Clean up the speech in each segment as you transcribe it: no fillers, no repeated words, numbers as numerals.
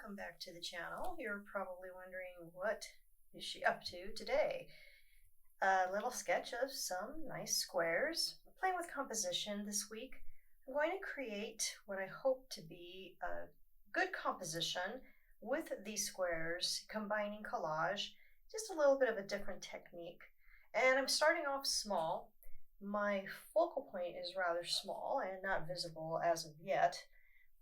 welcome back to the channel. You're probably wondering, what is she up to today? A little sketch of some nice squares. I'm playing with composition this week. I'm going to create what I hope to be a good composition with these squares, combining collage, just a little bit of a different technique. And I'm starting off small. My focal point is rather small and not visible as of yet.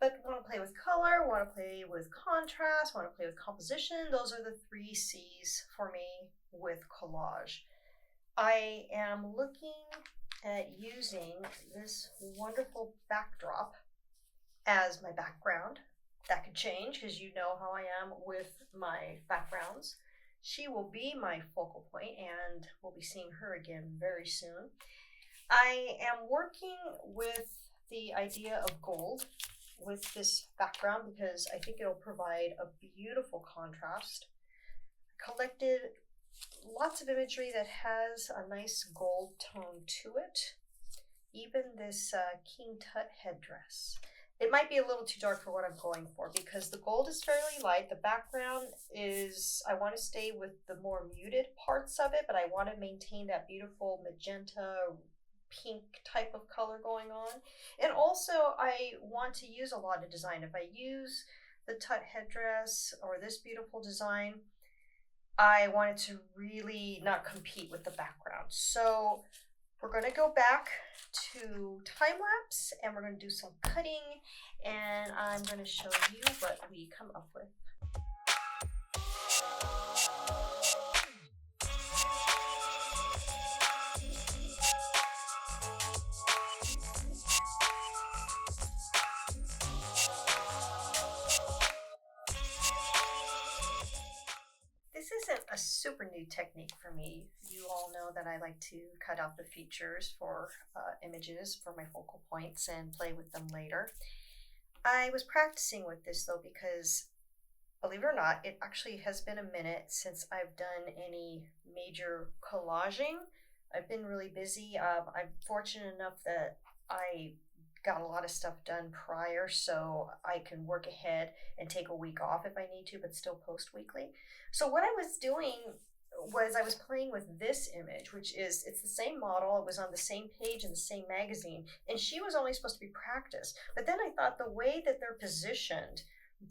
But want to play with color, want to play with contrast, want to play with composition. Those are the 3 C's for me with collage. I am looking at using this wonderful backdrop as my background. That could change because you know how I am with my backgrounds. She will be my focal point and we'll be seeing her again very soon. I am working with the idea of gold with this background because I think it'll provide a beautiful contrast. I collected lots of imagery that has a nice gold tone to it. Even this King Tut headdress. It might be a little too dark for what I'm going for because the gold is fairly light. The background is, I want to stay with the more muted parts of it, but I want to maintain that beautiful magenta, pink type of color going on. And also I want to use a lot of design. If I use the Tut headdress or this beautiful design, I want it to really not compete with the background. So we're going to go back to Timelapse and we're going to do some cutting, and I'm going to show you what we come up with. This isn't a super new technique for me. You all know that I like to cut out the features for images for my focal points and play with them later. I was practicing with this though because, believe it or not, it actually has been a minute since I've done any major collaging. I've been really busy. I'm fortunate enough that I got a lot of stuff done prior, so I can work ahead and take a week off if I need to, but still post weekly. So what I was doing was I was playing with this image, which is, it's the same model. It was on the same page in the same magazine, and she was only supposed to be practice. But then I thought the way that they're positioned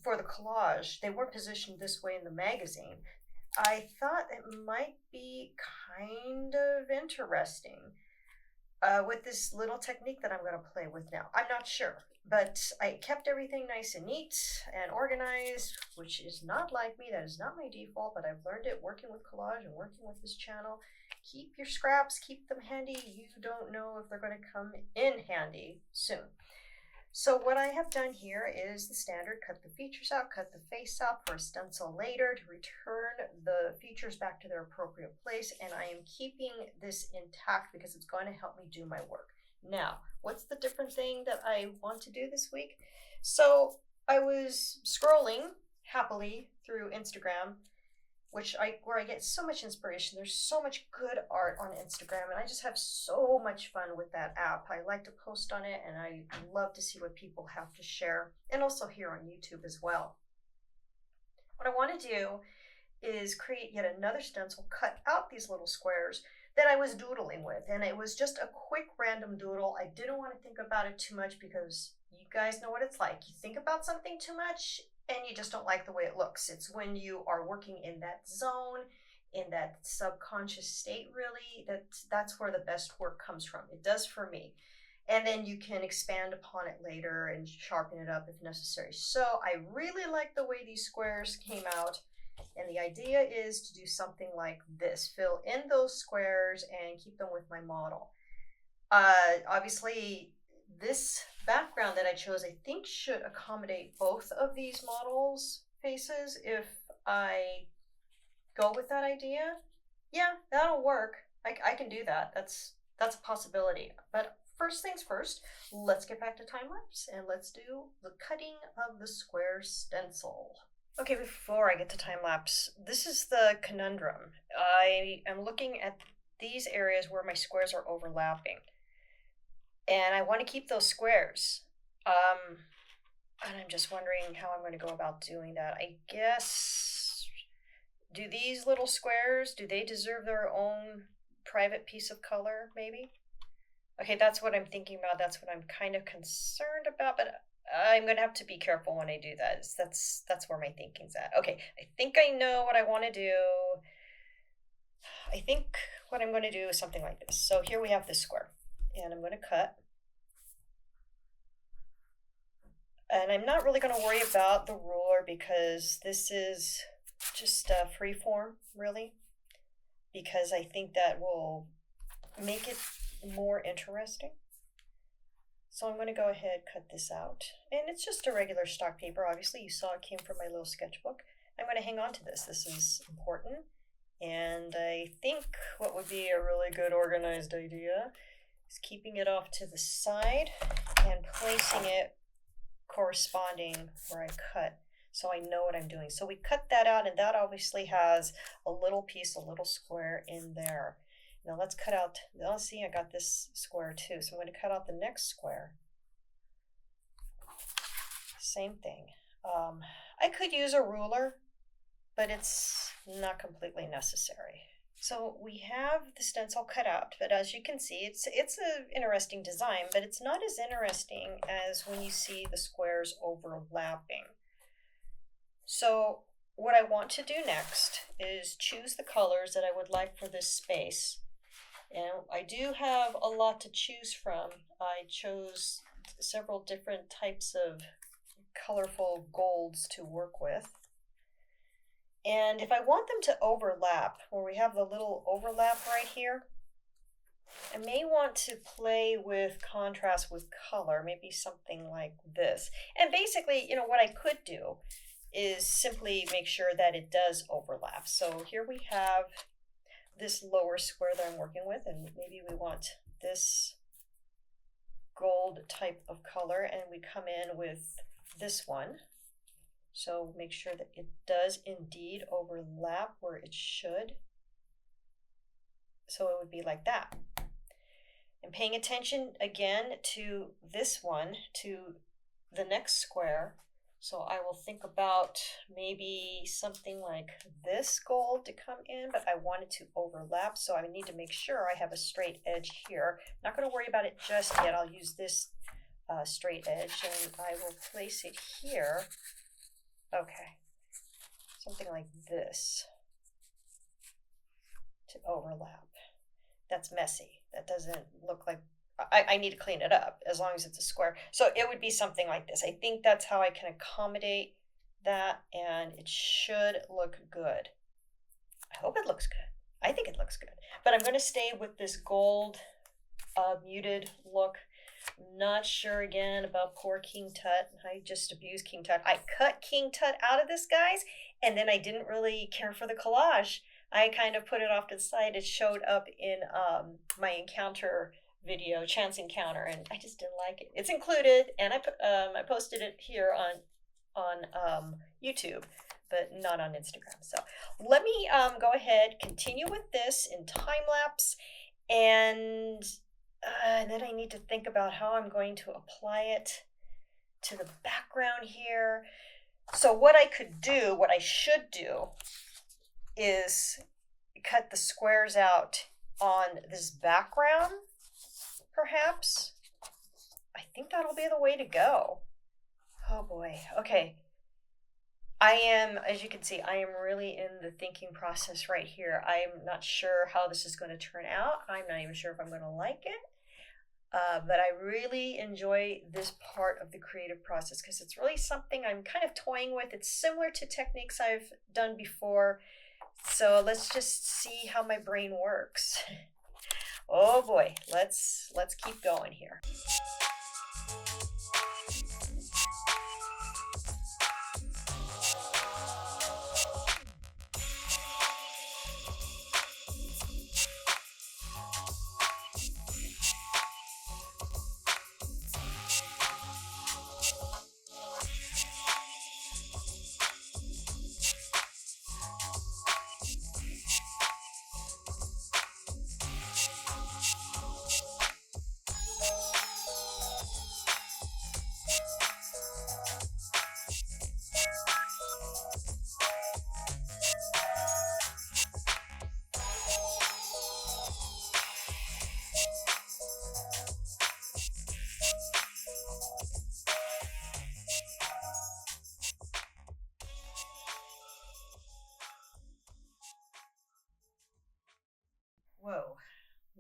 for the collage, they weren't positioned this way in the magazine. I thought it might be kind of interesting. With this little technique that I'm going to play with now. I'm not sure, but I kept everything nice and neat and organized, which is not like me. That is not my default, but I've learned it working with collage and working with this channel. Keep your scraps, keep them handy. You don't know if they're going to come in handy soon. So what I have done here is the standard: cut the features out, cut the face out for a stencil later to return the features back to their appropriate place. And I am keeping this intact because it's going to help me do my work. Now, what's the different thing that I want to do this week? So I was scrolling happily through Instagram, where I get so much inspiration. There's so much good art on Instagram, and I just have so much fun with that app. I like to post on it, and I love to see what people have to share, and also here on YouTube as well. What I want to do is create yet another stencil, cut out these little squares that I was doodling with, and it was just a quick random doodle. I didn't want to think about it too much because you guys know what it's like. You think about something too much and you just don't like the way it looks. It's when you are working in that zone, in that subconscious state, really, that's where the best work comes from. It does for me. And then you can expand upon it later and sharpen it up if necessary. So I really like the way these squares came out. And the idea is to do something like this: fill in those squares and keep them with my model. Obviously, this background that I chose, I think, should accommodate both of these models' faces if I go with that idea. Yeah, that'll work. I can do that. That's a possibility. But first things first, let's get back to Timelapse and let's do the cutting of the square stencil. Okay, before I get to Timelapse, this is the conundrum. I am looking at these areas where my squares are overlapping, and I want to keep those squares. And I'm just wondering how I'm going to go about doing that. I guess, do these little squares, do they deserve their own private piece of color, maybe? Okay, that's what I'm thinking about. That's what I'm kind of concerned about, but I'm going to have to be careful when I do that. That's where my thinking's at. Okay, I think I know what I want to do. I think what I'm going to do is something like this. So here we have this square, and I'm going to cut. And I'm not really going to worry about the ruler because this is just free form, really, because I think that will make it more interesting. So I'm going to go ahead, cut this out. And it's just a regular stock paper. Obviously, you saw it came from my little sketchbook. I'm going to hang on to this. This is important. And I think what would be a really good organized idea is keeping it off to the side and placing it corresponding where I cut, so I know what I'm doing. So we cut that out, and that obviously has a little piece, a little square in there. Now let's cut out, now see, I got this square too, so I'm going to cut out the next square. Same thing. I could use a ruler, but it's not completely necessary. So we have the stencil cut out, but as you can see, it's an interesting design, but it's not as interesting as when you see the squares overlapping. So what I want to do next is choose the colors that I would like for this space. And I do have a lot to choose from. I chose several different types of colorful golds to work with. And if I want them to overlap, where we have the little overlap right here, I may want to play with contrast with color, maybe something like this. And basically, you know, what I could do is simply make sure that it does overlap. So here we have this lower square that I'm working with, and maybe we want this gold type of color, and we come in with this one. So make sure that it does indeed overlap where it should. So it would be like that. And paying attention again to this one, to the next square. So I will think about maybe something like this gold to come in, but I want it to overlap. So I need to make sure I have a straight edge here. Not going to worry about it just yet. I'll use this straight edge, and I will place it here. Okay, something like this to overlap. That's messy. That doesn't look like, I need to clean it up as long as it's a square. So it would be something like this. I think that's how I can accommodate that, and it should look good. I hope it looks good. I think it looks good. But I'm going to stay with this gold muted look. Not sure again about poor King Tut. I just abused King Tut. I cut King Tut out of this, guys, and then I didn't really care for the collage. I kind of put it off to the side. It showed up in my encounter video, Chance Encounter, and I just didn't like it. It's included, and I posted it here on YouTube, but not on Instagram. So let me go ahead, continue with this in time-lapse, and then I need to think about how I'm going to apply it to the background here. So what I could do, what I should do, is cut the squares out on this background, perhaps. I think that'll be the way to go. Oh boy, okay. I am, as you can see, I am really in the thinking process right here. I'm not sure how this is going to turn out. I'm not even sure if I'm going to like it. But I really enjoy this part of the creative process because it's really something I'm kind of toying with. It's similar to techniques I've done before. So let's just see how my brain works. Oh boy, let's keep going here.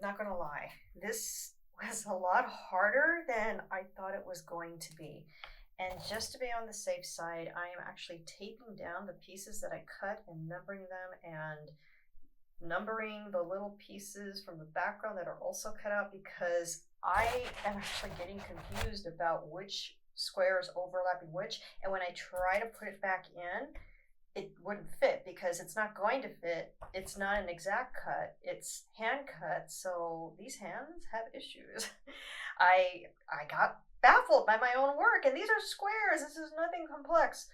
not gonna lie, this was a lot harder than I thought it was going to be. And just to be on the safe side, I am actually taping down the pieces that I cut and numbering them and numbering the little pieces from the background that are also cut out, because I am actually getting confused about which square is overlapping which, and when I try to put it back in, it wouldn't fit because it's not going to fit. It's not an exact cut, it's hand cut, so these hands have issues. I got baffled by my own work, and these are squares, this is nothing complex.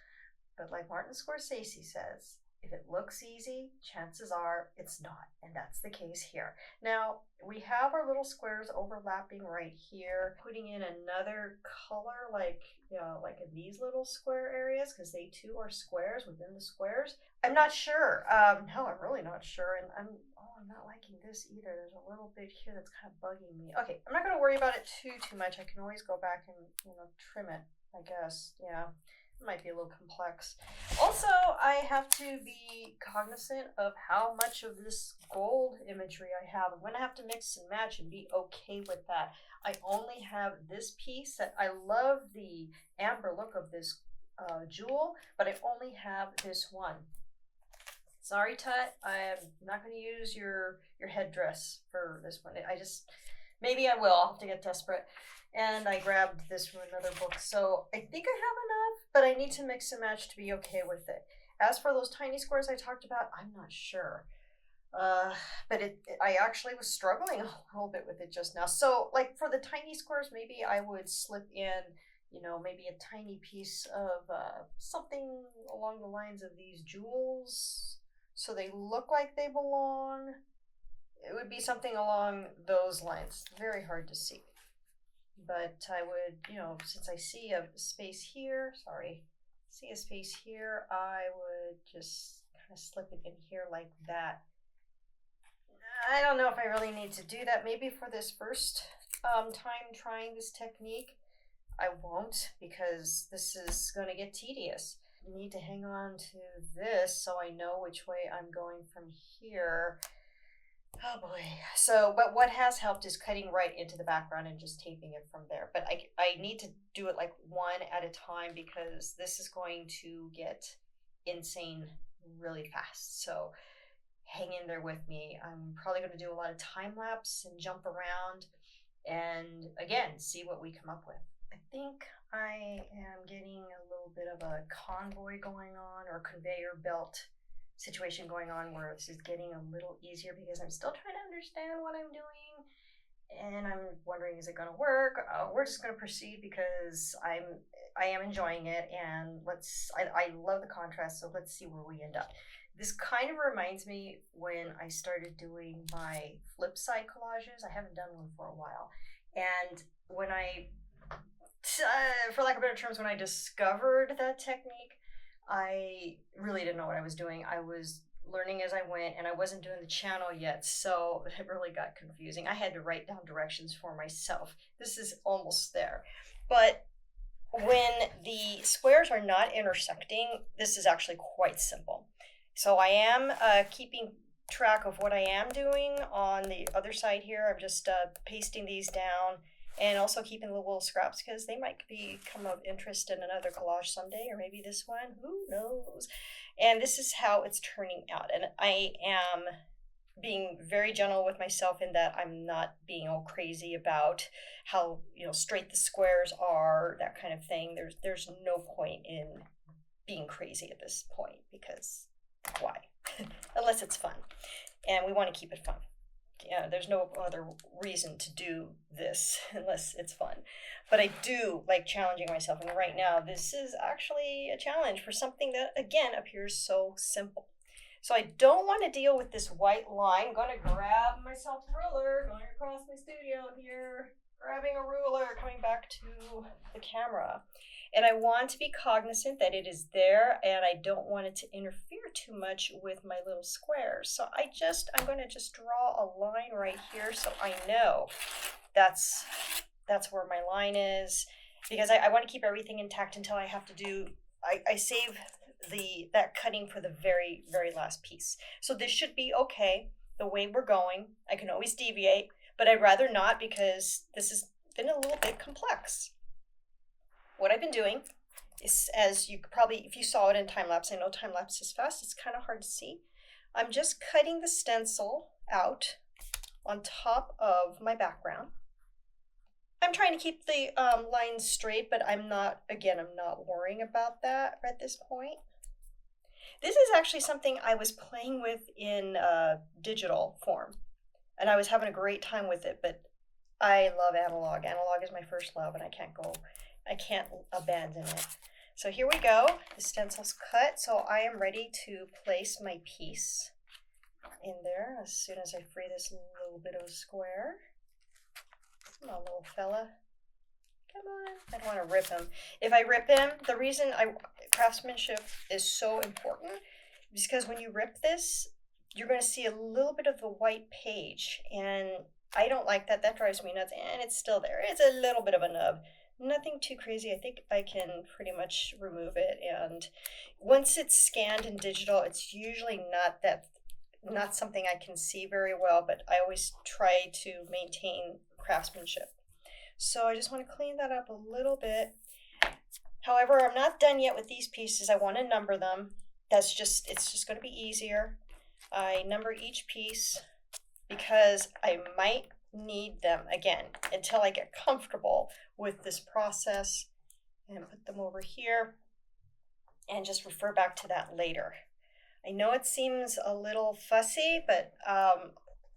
But like Martin Scorsese says, if it looks easy, chances are it's not, and that's the case here. Now, we have our little squares overlapping right here, putting in another color like in these little square areas, because they too are squares within the squares. I'm not sure. No, I'm really not sure, and I'm not liking this either. There's a little bit here that's kind of bugging me. Okay, I'm not going to worry about it too much. I can always go back and trim it, I guess. Yeah. It might be a little complex. Also, I have to be cognizant of how much of this gold imagery I have. I'm going to have to mix and match and be okay with that. I only have this piece that I love the amber look of this jewel, but I only have this one. Sorry, Tut, I'm not going to use your headdress for this one. Maybe I will. I'll have to get desperate. And I grabbed this from another book, so I think I have enough, but I need to mix and match to be okay with it. As for those tiny squares I talked about, I'm not sure. But I actually was struggling a little bit with it just now. So, like for the tiny squares, maybe I would slip in, maybe a tiny piece of something along the lines of these jewels, so they look like they belong. It would be something along those lines. Very hard to see. But I would, since I see a space here, I would just kind of slip it in here like that. I don't know if I really need to do that. Maybe for this first time trying this technique, I won't, because this is going to get tedious. I need to hang on to this so I know which way I'm going from here. Oh boy. So, but what has helped is cutting right into the background and just taping it from there. But I need to do it like one at a time, because this is going to get insane really fast. So hang in there with me. I'm probably going to do a lot of time lapse and jump around and again, see what we come up with. I think I am getting a little bit of a convoy going on, or conveyor belt situation going on, where this is getting a little easier because I'm still trying to understand what I'm doing, and I'm wondering, is it going to work? We're just going to proceed because I am enjoying it, and I love the contrast, so let's see where we end up. This kind of reminds me when I started doing my flip side collages. I haven't done one for a while, and when for lack of better terms, when I discovered that technique, I really didn't know what I was doing. I was learning as I went, and I wasn't doing the channel yet, so it really got confusing. I had to write down directions for myself. This is almost there. But when the squares are not intersecting, this is actually quite simple. So I am keeping track of what I am doing on the other side here. I'm just pasting these down, and also keeping the little scraps, because they might become of interest in another collage someday, or maybe this one, who knows. And this is how it's turning out, and I am being very gentle with myself in that I'm not being all crazy about how straight the squares are, that kind of thing. There's no point in being crazy at this point, because why? Unless it's fun, and we want to keep it fun. Yeah, there's no other reason to do this unless it's fun. But I do like challenging myself, and right now this is actually a challenge for something that, again, appears so simple. So I don't want to deal with this white line. I'm going to grab myself a ruler, going across my studio here, grabbing a ruler, coming back to the camera. And I want to be cognizant that it is there, and I don't want it to interfere too much with my little squares. So I'm going to just draw a line right here, so I know that's where my line is, because I want to keep everything intact until I have to do, I save that cutting for the very, very last piece. So this should be okay the way we're going. I can always deviate, but I'd rather not because this has been a little bit complex. What I've been doing is, as you probably, if you saw it in Timelapse, I know Timelapse is fast, it's kind of hard to see. I'm just cutting the stencil out on top of my background. I'm trying to keep the lines straight, but I'm not worrying about that at this point. This is actually something I was playing with in digital form, and I was having a great time with it, but I love analog. Analog is my first love, and I can't abandon it. So here we go, the stencil's cut, so I am ready to place my piece in there as soon as I free this little bit of a square. Come on, little fella. Come on. I don't want to rip him. If I rip him, the reason craftsmanship is so important is because when you rip this, you're going to see a little bit of the white page, and I don't like that. That drives me nuts, and it's still there. It's a little bit of a nub. Nothing too crazy. I think I can pretty much remove it, and once it's scanned in digital, it's usually not something I can see very well, but I always try to maintain craftsmanship. So I just want to clean that up a little bit. However, I'm not done yet with these pieces. I want to number them. It's just going to be easier. I number each piece because I might need them again until I get comfortable with this process, and put them over here and just refer back to that later. I know it seems a little fussy, but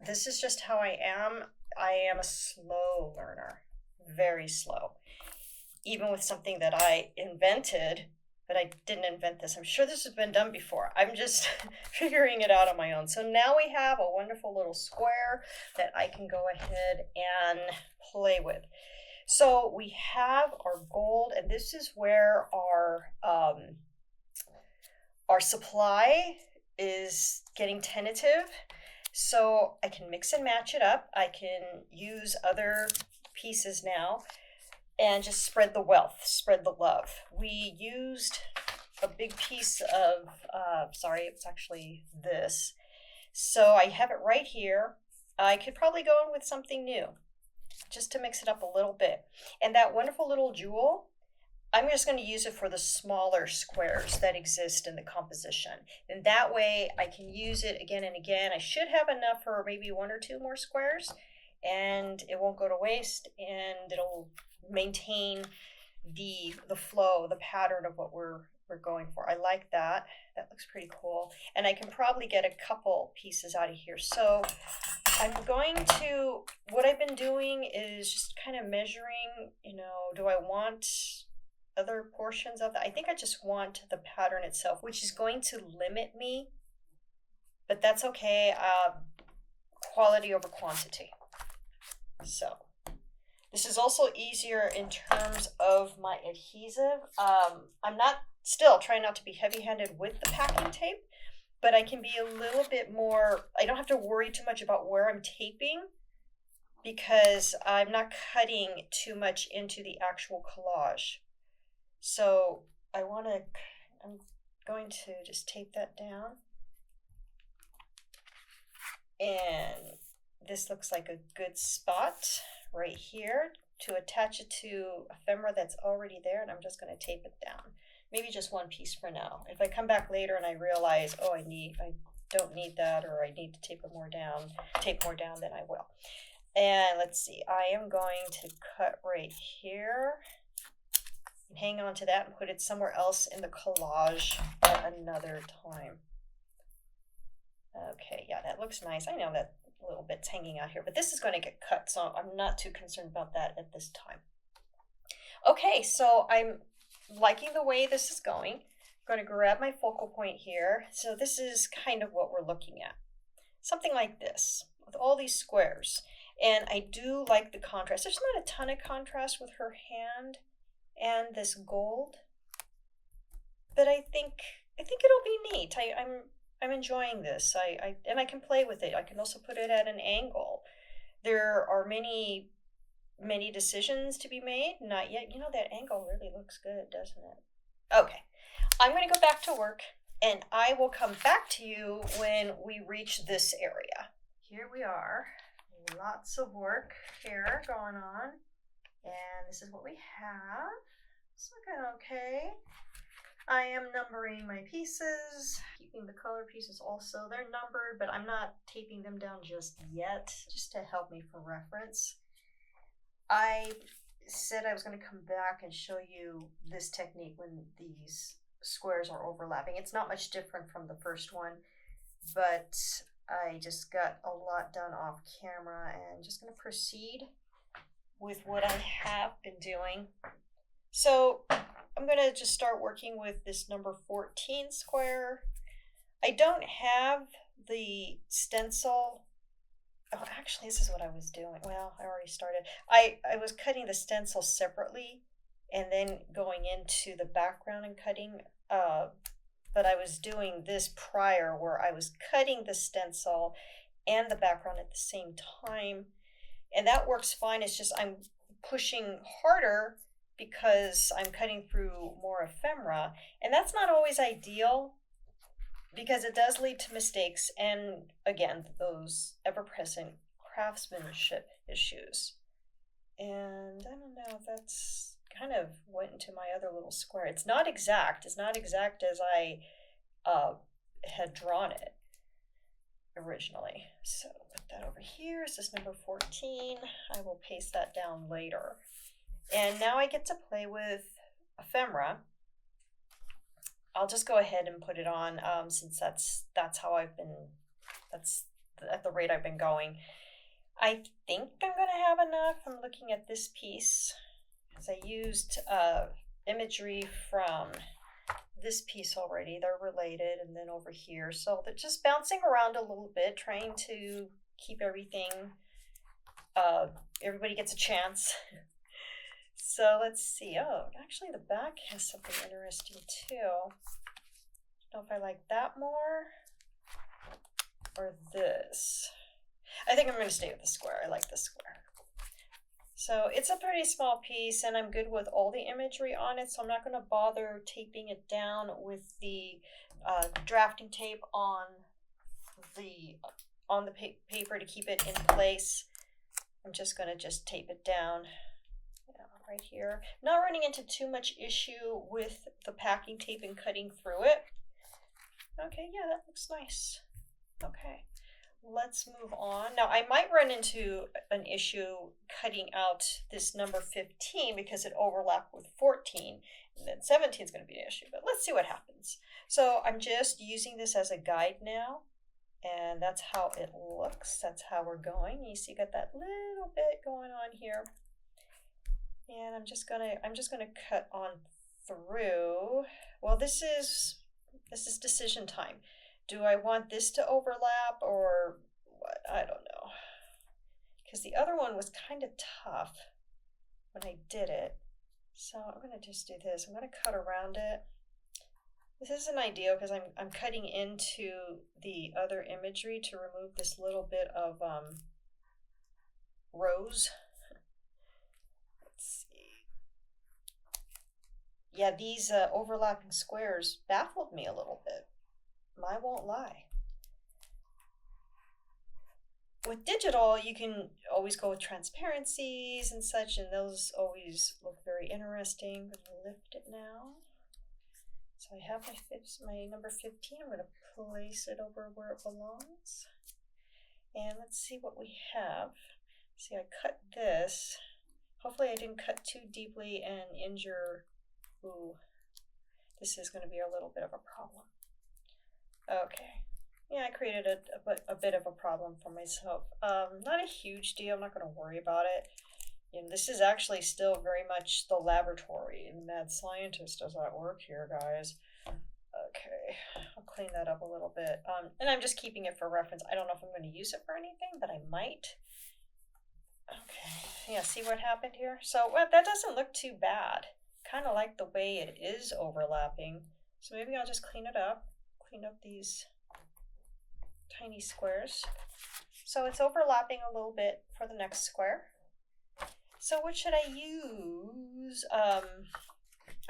this is just how I am. I am a slow learner, very slow. Even with something that I invented, but I didn't invent this. I'm sure this has been done before. I'm just figuring it out on my own. So now we have a wonderful little square that I can go ahead and play with. So we have our gold, and this is where our supply is getting tentative. So I can mix and match it up. I can use other pieces now and just spread the wealth, spread the love. We used a big piece of, it's actually this. So I have it right here. I could probably go in with something new just to mix it up a little bit. And that wonderful little jewel, I'm just going to use it for the smaller squares that exist in the composition. And that way I can use it again and again. I should have enough for maybe 1 or 2 more squares, and it won't go to waste, and it'll maintain the flow, the pattern of what we're going for. I like that. That looks pretty cool. And I can probably get a couple pieces out of here. So I'm going to, what I've been doing is just kind of measuring, do I want other portions of that? I think I just want the pattern itself, which is going to limit me, but that's okay. Quality over quantity. So this is also easier in terms of my adhesive. I'm still trying not to be heavy-handed with the packing tape, but I can be a little bit more, I don't have to worry too much about where I'm taping because I'm not cutting too much into the actual collage. So I'm going to just tape that down. And this looks like a good spot right here to attach it to ephemera that's already there, and I'm just going to tape it down. Maybe just one piece for now. If I come back later and I realize, oh, I don't need that, or I need to tape more down, then I will. And let's see, I am going to cut right here and hang on to that and put it somewhere else in the collage at another time. Okay, yeah, that looks nice. I know that little bit's hanging out here, but this is going to get cut, so I'm not too concerned about that at this time. Okay, so I'm liking the way this is going. I'm going to grab my focal point here. So this is kind of what we're looking at. Something like this, with all these squares. And I do like the contrast. There's not a ton of contrast with her hand and this gold, but I think it'll be neat. I'm enjoying this. And I can play with it. I can also put it at an angle. There are many decisions to be made. Not yet. That angle really looks good, doesn't it? Okay. I'm going to go back to work, and I will come back to you when we reach this area. Here we are. Lots of work here going on. And this is what we have. It's looking okay. I am numbering my pieces, keeping the color pieces also. They're numbered, but I'm not taping them down just yet, just to help me for reference. I said I was going to come back and show you this technique when these squares are overlapping. It's not much different from the first one, but I just got a lot done off camera and just going to proceed with what I have been doing. So I'm going to just start working with this number 14 square. I don't have the stencil. Oh, actually, this is what I was doing. Well, I already started. I was cutting the stencil separately and then going into the background and cutting. But I was doing this prior where I was cutting the stencil and the background at the same time. And that works fine. It's just I'm pushing harder because I'm cutting through more ephemera. And that's not always ideal because it does lead to mistakes and, again, those ever-present craftsmanship issues. And I don't know, that's kind of went into my other little square. It's not exact. It's not exact as I had drawn it originally. So put that over here. This is number 14. I will paste that down later. And now I get to play with ephemera. I'll just go ahead and put it on since that's how I've been, that's at the rate I've been going. I think I'm gonna have enough. I'm looking at this piece because I used imagery from this piece already. They're related, and then over here. So they're just bouncing around a little bit, trying to keep everything, everybody gets a chance. So let's see. Oh, actually the back has something interesting too. I don't know if I like that more or this. I think I'm going to stay with the square. I like the square. So it's a pretty small piece and I'm good with all the imagery on it, so I'm not going to bother taping it down with the drafting tape on the paper to keep it in place. I'm just going to tape it down. Right here. Not running into too much issue with the packing tape and cutting through it. Okay, yeah, that looks nice. Okay, let's move on. Now, I might run into an issue cutting out this number 15 because it overlapped with 14, and then 17 is going to be an issue, but let's see what happens. So I'm just using this as a guide now, and that's how it looks. That's how we're going. You see, got that little bit going on here. And I'm just gonna cut on through. Well, this is decision time. Do I want this to overlap or what? I don't know. Because the other one was kind of tough when I did it. So I'm gonna just do this. I'm gonna cut around it. This isn't ideal because I'm cutting into the other imagery to remove this little bit of rose. Yeah, these overlapping squares baffled me a little bit. I won't lie. With digital, you can always go with transparencies and such, and those always look very interesting. I'm going to lift it now. So I have my number 15. I'm going to place it over where it belongs. And let's see what we have. See, I cut this. Hopefully I didn't cut too deeply and injure. Ooh, this is going to be a little bit of a problem. Okay, yeah, I created a bit of a problem for myself. Not a huge deal. I'm not going to worry about it. You know, this is actually still very much the laboratory. The mad scientist does that work here, guys. Okay, I'll clean that up a little bit. And I'm just keeping it for reference. I don't know if I'm going to use it for anything, but I might. Okay, yeah, see what happened here? So well, that doesn't look too bad. Kind of like the way it is overlapping. So maybe I'll just clean it up. Clean up these tiny squares. So it's overlapping a little bit for the next square. So what should I use? I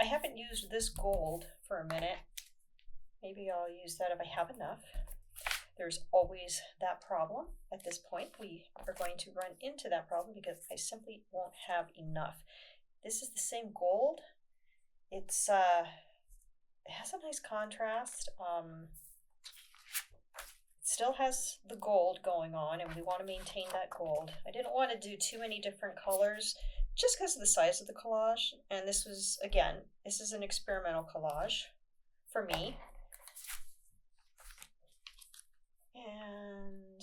haven't used this gold for a minute. Maybe I'll use that if I have enough. there's always that problem. At this point, we are going to run into that problem because I simply won't have enough. This is the same gold. It's it has a nice contrast. It still has the gold going on, and we want to maintain that gold. I didn't want to do too many different colors just because of the size of the collage. And this was, again, this is an experimental collage for me. And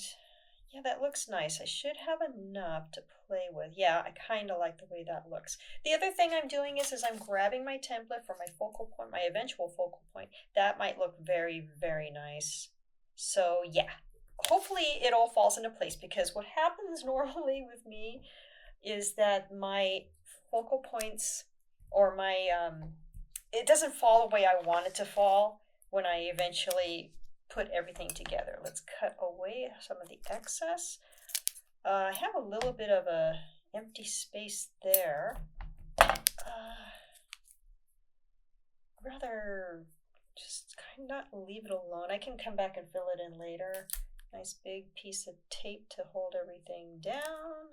yeah, that looks nice. I should have enough to play with. Yeah, I kind of like the way that looks. The other thing I'm doing is I'm grabbing my template for my focal point, my eventual focal point. That might look very, very nice. So yeah, hopefully it all falls into place, because what happens normally with me is that my focal points or my, it doesn't fall the way I want it to fall when I eventually put everything together. Let's cut away some of the excess. I have a little bit of a empty space there. Rather just kind of not leave it alone. I can come back and fill it in later. Nice big piece of tape to hold everything down.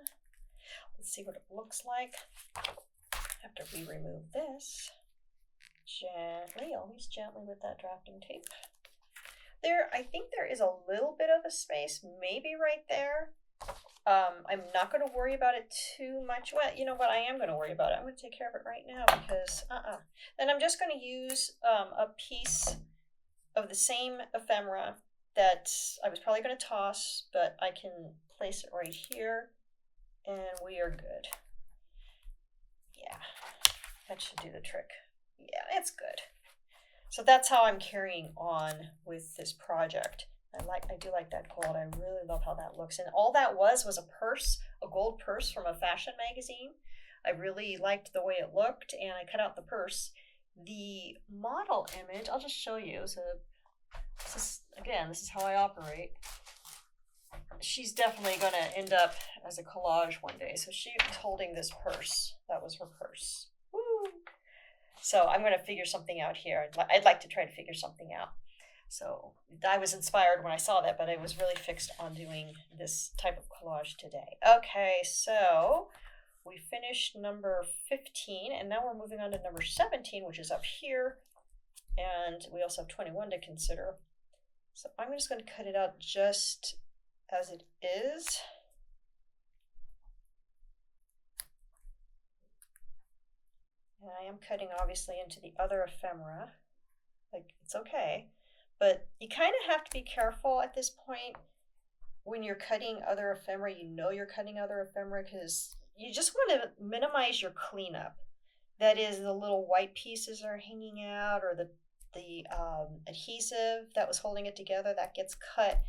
Let's see what it looks like after we remove this. Gently, always gently with that drafting tape. There, I think there is a little bit of a space, maybe right there. I'm not going to worry about it too much. Well, you know what? I am going to worry about it. I'm going to take care of it right now because, Then I'm just going to use a piece of the same ephemera that I was probably going to toss, but I can place it right here, and we are good. Yeah, that should do the trick. Yeah, it's good. So that's how I'm carrying on with this project. I do like that gold. I really love how that looks. And all that was a purse, a gold purse from a fashion magazine. I really liked the way it looked, and I cut out the purse. The model image, I'll just show you. So this is how I operate. She's definitely going to end up as a collage one day. So she was holding this purse. That was her purse. Woo! So I'm going to figure something out here. I'd like to try to figure something out. So I was inspired when I saw that, but I was really fixed on doing this type of collage today. Okay, so we finished number 15, and now we're moving on to number 17, which is up here. And we also have 21 to consider. So I'm just going to cut it out just as it is. And I am cutting obviously into the other ephemera. Like, it's okay. But you kind of have to be careful at this point when you're cutting other ephemera. You know you're cutting other ephemera because you just want to minimize your cleanup. That is, the little white pieces are hanging out, or the adhesive that was holding it together, that gets cut.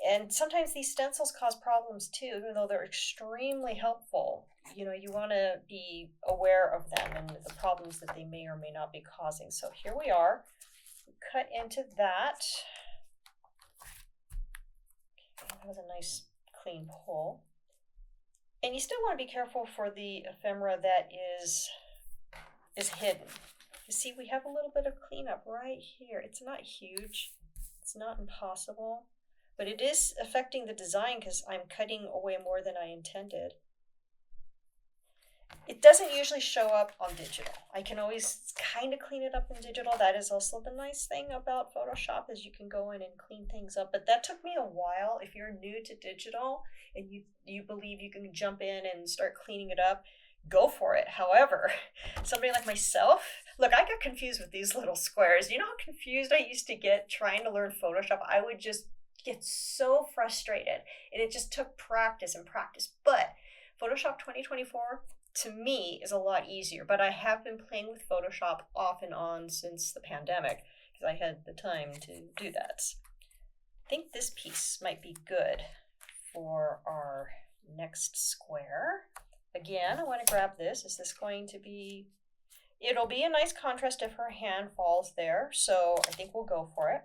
And sometimes these stencils cause problems too, even though they're extremely helpful. You know, you want to be aware of them and the problems that they may or may not be causing. So here we are. Cut into that. Okay, that was a nice clean pull. And you still want to be careful for the ephemera that is hidden. You see, we have a little bit of cleanup right here. It's not huge. It's not impossible. But it is affecting the design because I'm cutting away more than I intended. It doesn't usually show up on digital. I can always kind of clean it up in digital. That is also the nice thing about Photoshop, is you can go in and clean things up. But that took me a while. If you're new to digital and you believe you can jump in and start cleaning it up, go for it. However, somebody like myself, look, I got confused with these little squares. You know how confused I used to get trying to learn Photoshop? I would just get so frustrated, and it just took practice and practice. But Photoshop 2024 to me is a lot easier, but I have been playing with Photoshop off and on since the pandemic because I had the time to do that. I think this piece might be good for our next square. Again, I want to grab this. Is this going to be, it'll be a nice contrast if her hand falls there, so I think we'll go for it.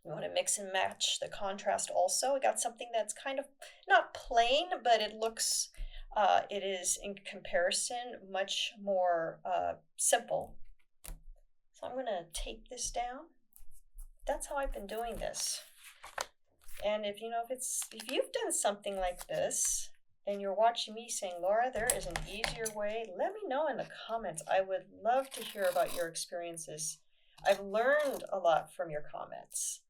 We want to mix and match the contrast also. We got something that's kind of not plain, but it looks, it is in comparison much more simple. So I'm going to tape this down. That's how I've been doing this. And if you've done something like this and you're watching me saying, Laura, there is an easier way, let me know in the comments. I would love to hear about your experiences. I've learned a lot from your comments,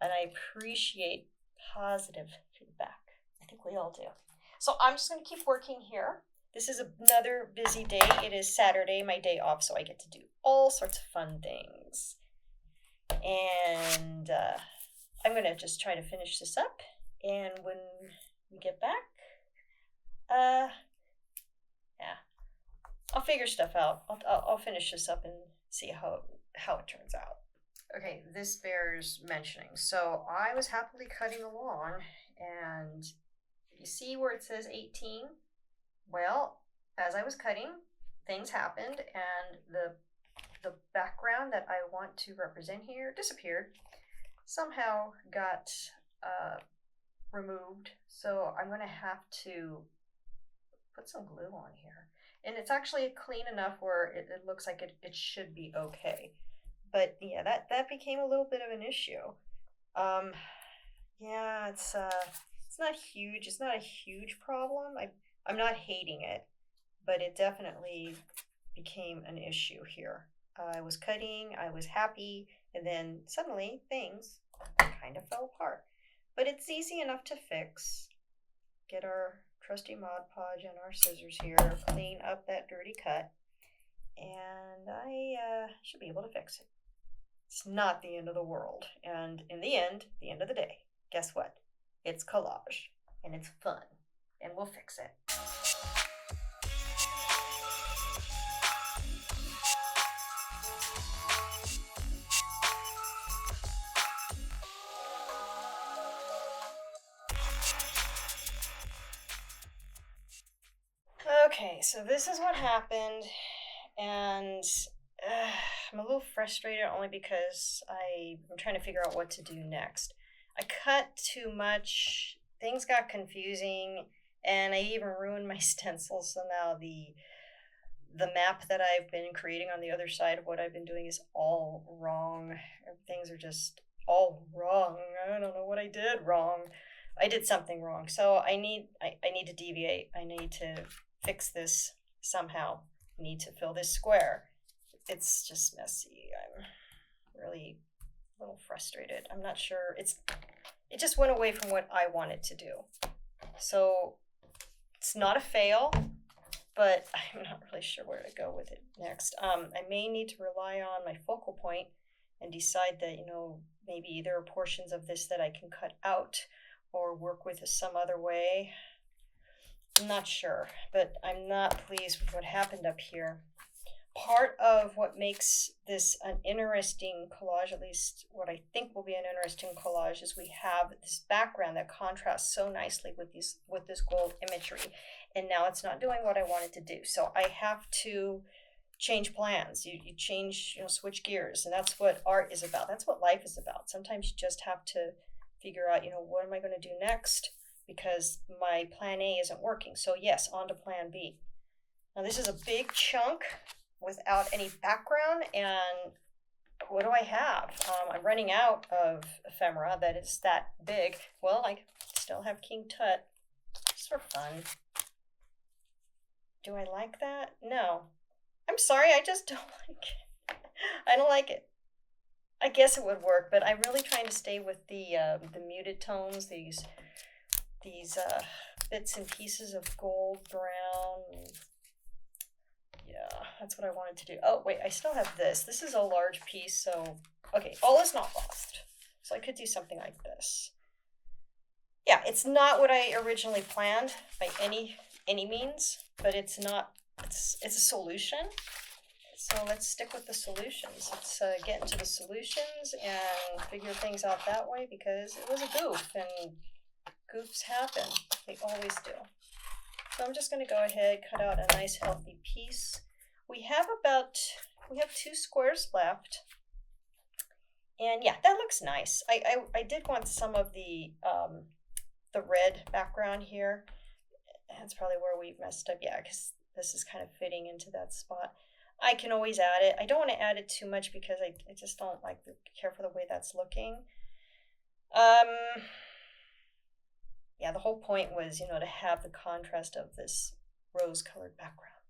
and I appreciate positive feedback. I think we all do. So I'm just going to keep working here. This is another busy day. It is Saturday, my day off, so I get to do all sorts of fun things. And I'm going to just try to finish this up. And when we get back, yeah, I'll figure stuff out. I'll finish this up and see how it turns out. Okay, this bears mentioning. So I was happily cutting along, and you see where it says 18? Well, as I was cutting, things happened, and the background that I want to represent here disappeared. Somehow got removed. So I'm going to have to put some glue on here. And it's actually clean enough where it looks like it should be okay. But yeah, that became a little bit of an issue. Yeah, it's not huge. It's not a huge problem. I'm not hating it, but it definitely became an issue here. I was cutting, I was happy, and then suddenly things kind of fell apart. But it's easy enough to fix. Get our trusty Mod Podge and our scissors here, clean up that dirty cut, and I should be able to fix it. It's not the end of the world, and in the end of the day, guess what? It's collage, and it's fun, and we'll fix it. Okay, so this is what happened, and I'm a little frustrated only because I'm trying to figure out what to do next. I cut too much, things got confusing, and I even ruined my stencil, so now the map that I've been creating on the other side of what I've been doing is all wrong. Things are just all wrong. I don't know what I did wrong. I did something wrong, so I need to deviate. I need to fix this somehow. I need to fill this square. It's just messy. I'm really a little frustrated. I'm not sure. It just went away from what I wanted to do. So it's not a fail, but I'm not really sure where to go with it next. I may need to rely on my focal point and decide that, maybe there are portions of this that I can cut out or work with some other way. I'm not sure, but I'm not pleased with what happened up here. Part of what makes this an interesting collage, at least what I think will be an interesting collage, is we have this background that contrasts so nicely with this gold imagery, and now it's not doing what I wanted to do. So I have to change plans. You change, switch gears, and that's what art is about. That's what life is about. Sometimes you just have to figure out, what am I going to do next? Because my plan A isn't working. So yes, on to plan B. Now this is a big chunk without any background, and what do I have? I'm running out of ephemera that is that big. Well, I still have King Tut, just for fun. Do I like that? No. I'm sorry, I just don't like it. I don't like it. I guess it would work, but I'm really trying to stay with the muted tones, these bits and pieces of gold, brown. Yeah, that's what I wanted to do. Oh, wait, I still have this. This is a large piece, so, okay, all is not lost. So I could do something like this. Yeah, it's not what I originally planned by any means, but it's a solution. So let's stick with the solutions. Let's get into the solutions and figure things out that way, because it was a goof, and goofs happen. They always do. So I'm just going to go ahead, cut out a nice healthy piece. We have 2 squares left. And yeah, that looks nice. I did want some of the red background here. That's probably where we messed up. Yeah, because this is kind of fitting into that spot. I can always add it. I don't want to add it too much because I just don't care for the way that's looking. Yeah, the whole point was, to have the contrast of this rose-colored background.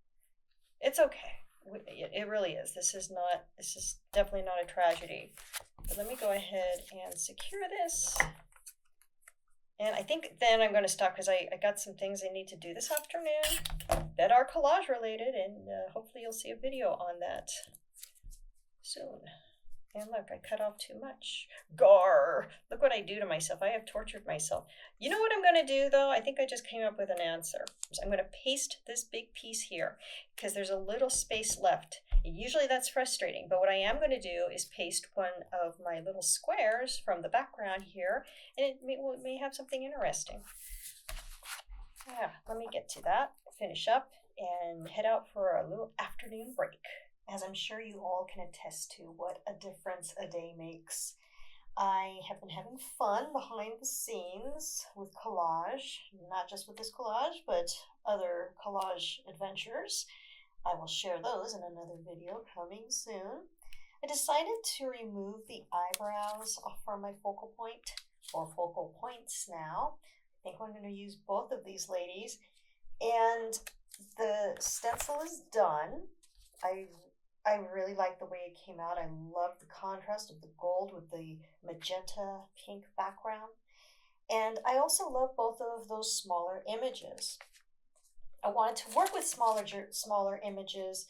It's okay. It really is. This is definitely not a tragedy. But let me go ahead and secure this. And I think then I'm going to stop because I got some things I need to do this afternoon that are collage related, and hopefully you'll see a video on that soon. And look, I cut off too much. Gar! Look what I do to myself. I have tortured myself. You know what I'm going to do, though? I think I just came up with an answer. So I'm going to paste this big piece here because there's a little space left. Usually that's frustrating, but what I am going to do is paste one of my little squares from the background here, and it may have something interesting. Yeah, let me get to that, finish up, and head out for a little afternoon break. As I'm sure you all can attest to, what a difference a day makes. I have been having fun behind the scenes with collage, not just with this collage, but other collage adventures. I will share those in another video coming soon. I decided to remove the eyebrows from my focal point, or focal points now. I think I'm going to use both of these ladies. And the stencil is done. I really like the way it came out. I love the contrast of the gold with the magenta pink background. And I also love both of those smaller images. I wanted to work with smaller images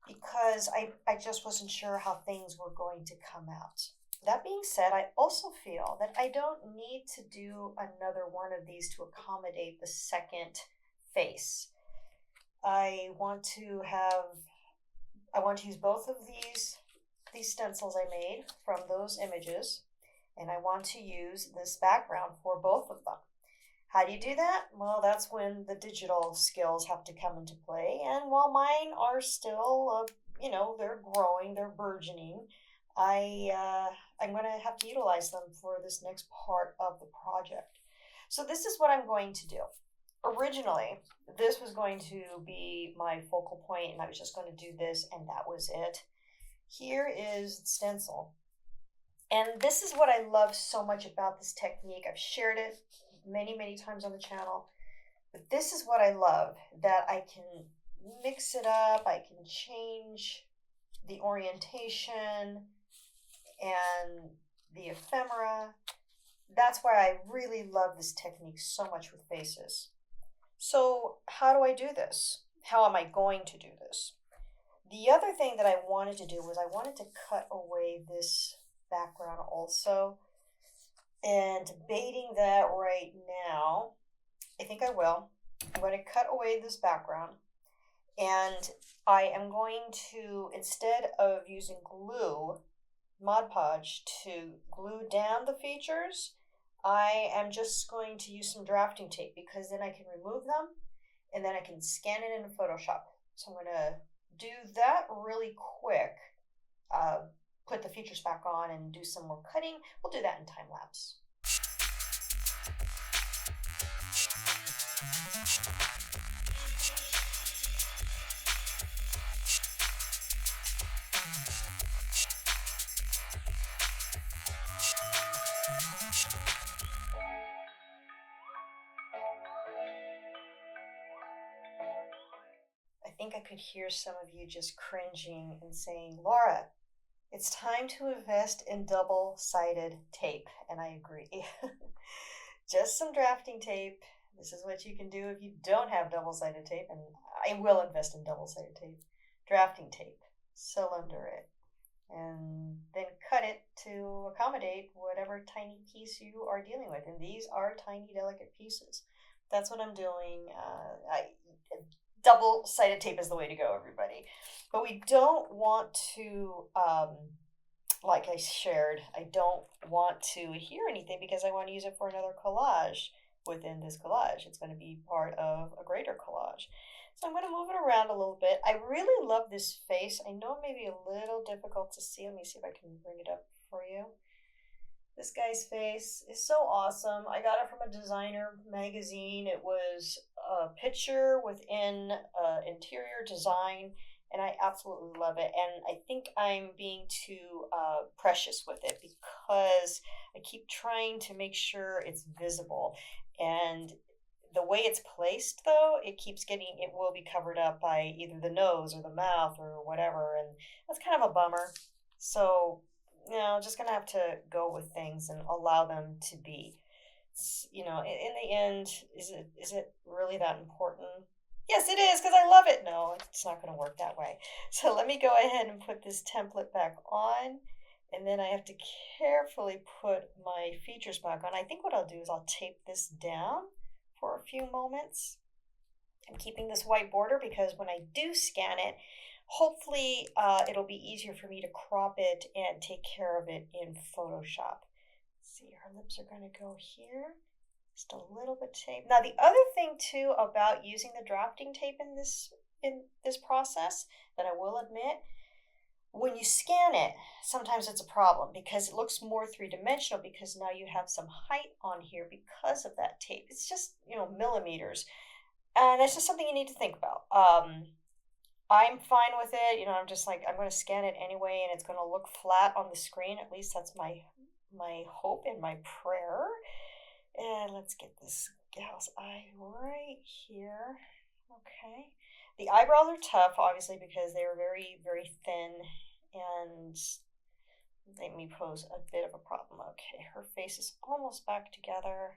because I just wasn't sure how things were going to come out. That being said, I also feel that I don't need to do another one of these to accommodate the second face. I want to use both of these stencils I made from those images, and I want to use this background for both of them. How do you do that? Well, that's when the digital skills have to come into play, and while mine are still, they're growing, they're burgeoning, I'm going to have to utilize them for this next part of the project. So this is what I'm going to do. Originally, this was going to be my focal point, and I was just going to do this, and that was it. Here is the stencil. And this is what I love so much about this technique. I've shared it many, many times on the channel. But this is what I love, that I can mix it up, I can change the orientation and the ephemera. That's why I really love this technique so much with faces. So how do I do this? How am I going to do this? The other thing that I wanted to do was I wanted to cut away this background also. And debating that right now, I think I will. I'm going to cut away this background. And I am going to, instead of using glue, Mod Podge, to glue down the features, I am just going to use some drafting tape because then I can remove them and then I can scan it into Photoshop. So I'm going to do that really quick, put the features back on and do some more cutting. We'll do that in Timelapse. I think I could hear some of you just cringing and saying, Laura, it's time to invest in double-sided tape. And I agree. Just some drafting tape. This is what you can do if you don't have double-sided tape. And I will invest in double-sided tape. Drafting tape. Cylinder it. And then cut it to accommodate whatever tiny piece you are dealing with. And these are tiny, delicate pieces. That's what I'm doing. Double-sided tape is the way to go, everybody. But we don't want to, like I shared, I don't want to adhere anything because I want to use it for another collage within this collage. It's going to be part of a greater collage. So I'm going to move it around a little bit. I really love this face. I know it may be a little difficult to see. Let me see if I can bring it up for you. This guy's face is so awesome. I got it from a designer magazine. It was a picture within interior design, and I absolutely love it. And I think I'm being too precious with it because I keep trying to make sure it's visible. And the way it's placed, though, it will be covered up by either the nose or the mouth or whatever. And that's kind of a bummer. So, just gonna have to go with things and allow them to be. In the end, is it really that important? Yes, it is because I love it. No, it's not going to work that way. So let me go ahead and put this template back on, and then I have to carefully put my features back on. I think what I'll do is I'll tape this down for a few moments. I'm keeping this white border because when I do scan it, hopefully it'll be easier for me to crop it and take care of it in Photoshop. See, her lips are going to go here. Just a little bit tape. Now the other thing too about using the drafting tape in this process that I will admit, when you scan it, sometimes it's a problem because it looks more three-dimensional because now you have some height on here because of that tape. It's just, millimeters. And it's just something you need to think about. I'm fine with it. I'm just like, I'm going to scan it anyway and it's going to look flat on the screen. At least that's my hope and my prayer. And let's get this gal's eye right here. Okay. The eyebrows are tough, obviously, because they're very, very thin and they may pose a bit of a problem. Okay, her face is almost back together.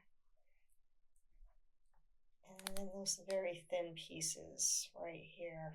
And then those very thin pieces right here.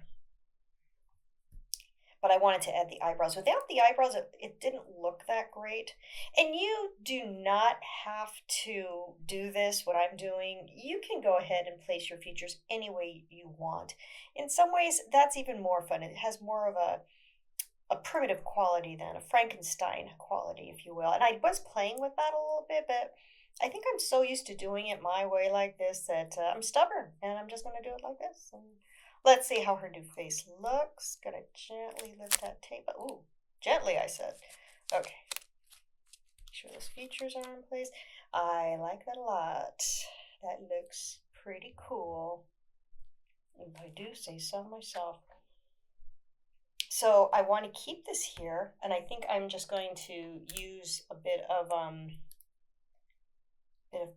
But I wanted to add the eyebrows. Without the eyebrows, it didn't look that great. And you do not have to do this, what I'm doing. You can go ahead and place your features any way you want. In some ways, that's even more fun. It has more of a primitive quality than a Frankenstein quality, if you will. And I was playing with that a little bit, but I think I'm so used to doing it my way like this that I'm stubborn, and I'm just going to do it like this. And let's see how her new face looks. Gonna gently lift that tape. Ooh, gently, I said. Okay. Make sure those features are in place. I like that a lot. That looks pretty cool, if I do say so myself. So I want to keep this here, and I think I'm just going to use a bit of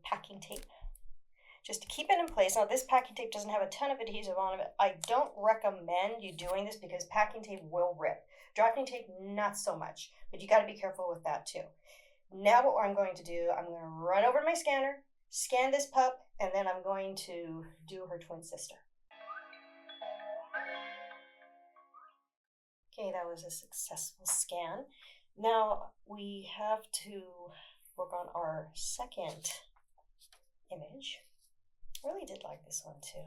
packing tape just to keep it in place. Now this packing tape doesn't have a ton of adhesive on it. I don't recommend you doing this because packing tape will rip. Drafting tape, not so much, but you got to be careful with that too. Now what I'm going to do, I'm going to run over to my scanner, scan this pup, and then I'm going to do her twin sister. Okay, that was a successful scan. Now we have to work on our second image. I really did like this one too.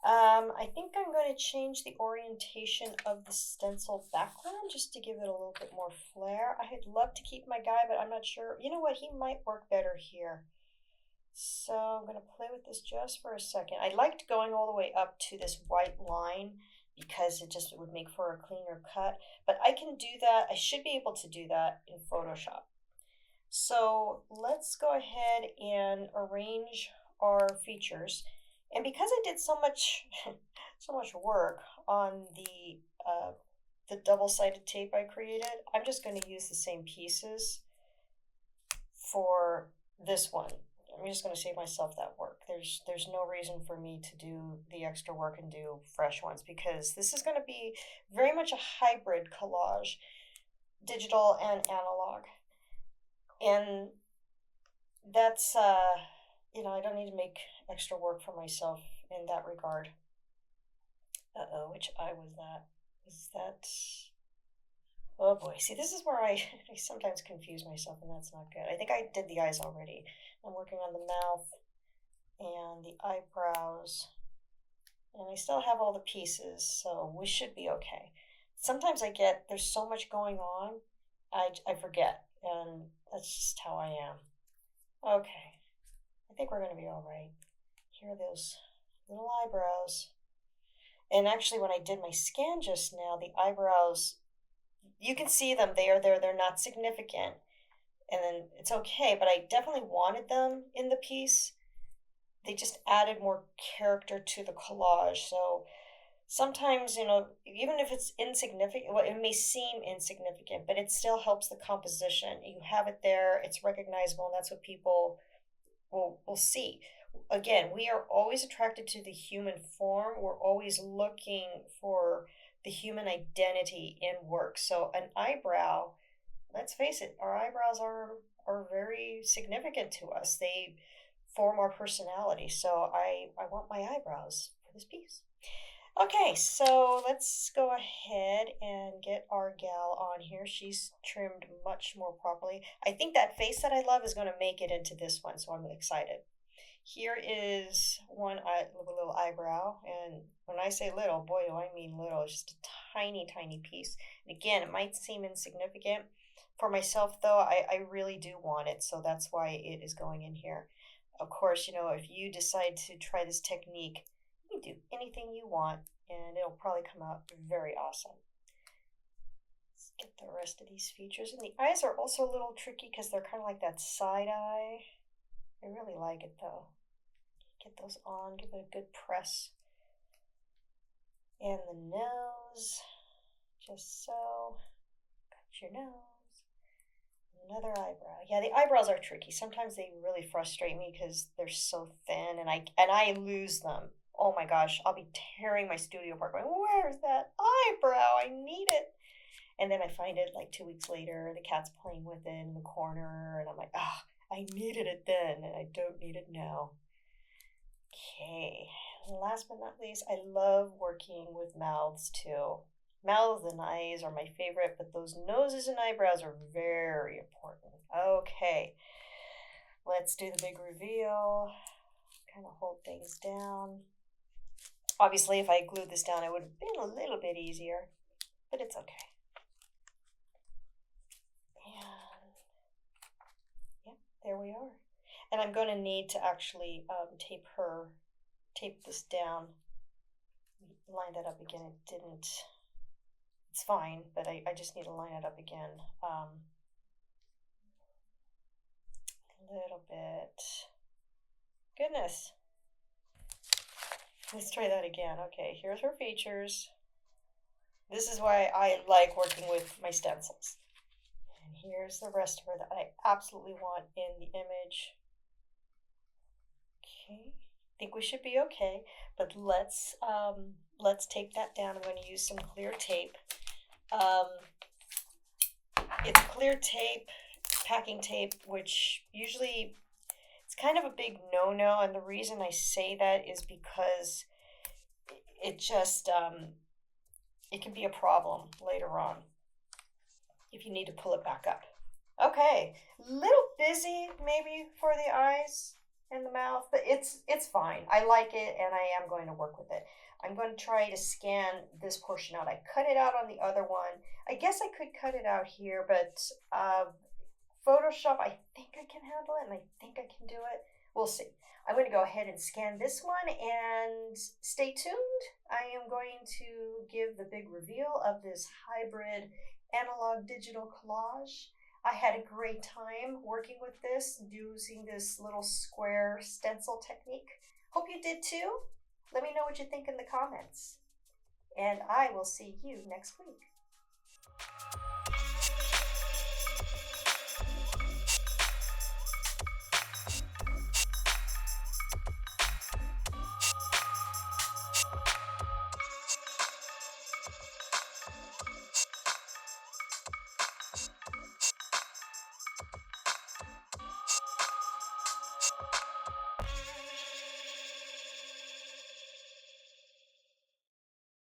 I think I'm going to change the orientation of the stencil background just to give it a little bit more flair. I'd love to keep my guy, but I'm not sure. You know what? He might work better here. So I'm going to play with this just for a second. I liked going all the way up to this white line because it would make for a cleaner cut. But I can do that. I should be able to do that in Photoshop. So let's go ahead and arrange our features. And because I did so much work on the double-sided tape I created, I'm just going to use the same pieces for this one. I'm just going to save myself that work. There's no reason for me to do the extra work and do fresh ones because this is going to be very much a hybrid collage, digital and analog. And that's, I don't need to make extra work for myself in that regard. Which eye was that? Is that... Oh boy, see, this is where I sometimes confuse myself, and that's not good. I think I did the eyes already. I'm working on the mouth and the eyebrows, and I still have all the pieces, so we should be okay. Sometimes there's so much going on, I forget, and that's just how I am. Okay, I think we're going to be all right. Here are those little eyebrows. And actually, when I did my scan just now, the eyebrows, you can see them. They're not significant. And then it's okay, but I definitely wanted them in the piece. They just added more character to the collage. So sometimes, you know, even if it's insignificant, well, it may seem insignificant, but it still helps the composition. You have it there, it's recognizable, and that's what people will see. Again, we are always attracted to the human form. We're always looking for the human identity in work. So an eyebrow, let's face it, our eyebrows are very significant to us. They form our personality. So I want my eyebrows for this piece. Okay, so let's go ahead and get our gal on here. She's trimmed much more properly. I think that face that I love is going to make it into this one, so I'm excited. Here is one little eyebrow, and when I say little, boy, do I mean little. It's just a tiny, tiny piece. And again, it might seem insignificant. For myself, though, I really do want it, so that's why it is going in here. Of course, you know, if you decide to try this technique, you can do anything you want, and it'll probably come out very awesome. Let's get the rest of these features. And the eyes are also a little tricky because they're kind of like that side eye. I really like it though. Get those on, give it a good press. And the nose, just so. Cut your nose. Another eyebrow. Yeah, the eyebrows are tricky. Sometimes they really frustrate me because they're so thin, and I lose them. Oh my gosh, I'll be tearing my studio apart going, where's that eyebrow? I need it. And then I find it like 2 weeks later, the cat's playing with it in the corner, and I'm like, ah, I needed it then, and I don't need it now. Okay, last but not least, I love working with mouths too. Mouths and eyes are my favorite, but those noses and eyebrows are very important. Okay, let's do the big reveal. Kind of hold things down. Obviously, if I glued this down, it would have been a little bit easier, but it's okay. And yeah, there we are. And I'm going to need to actually tape this down. Line that up again. It didn't. It's fine, but I just need to line it up again. A little bit. Goodness. Let's try that again. Okay, here's her features. This is why I like working with my stencils. And here's the rest of her that I absolutely want in the image. Okay, I think we should be okay, but let's tape that down. I'm going to use some clear tape. It's clear tape, packing tape, which usually it's kind of a big no-no, and the reason I say that is because it just it can be a problem later on if you need to pull it back up. Okay, little busy maybe for the eyes and the mouth, but it's fine. I like it, and I am going to work with it. I'm going to try to scan this portion out. I cut it out on the other one. I guess I could cut it out here, but Photoshop, I think I can handle it, and I think I can do it. We'll see. I'm going to go ahead and scan this one, and stay tuned. I am going to give the big reveal of this hybrid analog digital collage. I had a great time working with this, using this little square stencil technique. Hope you did too. Let me know what you think in the comments. And I will see you next week.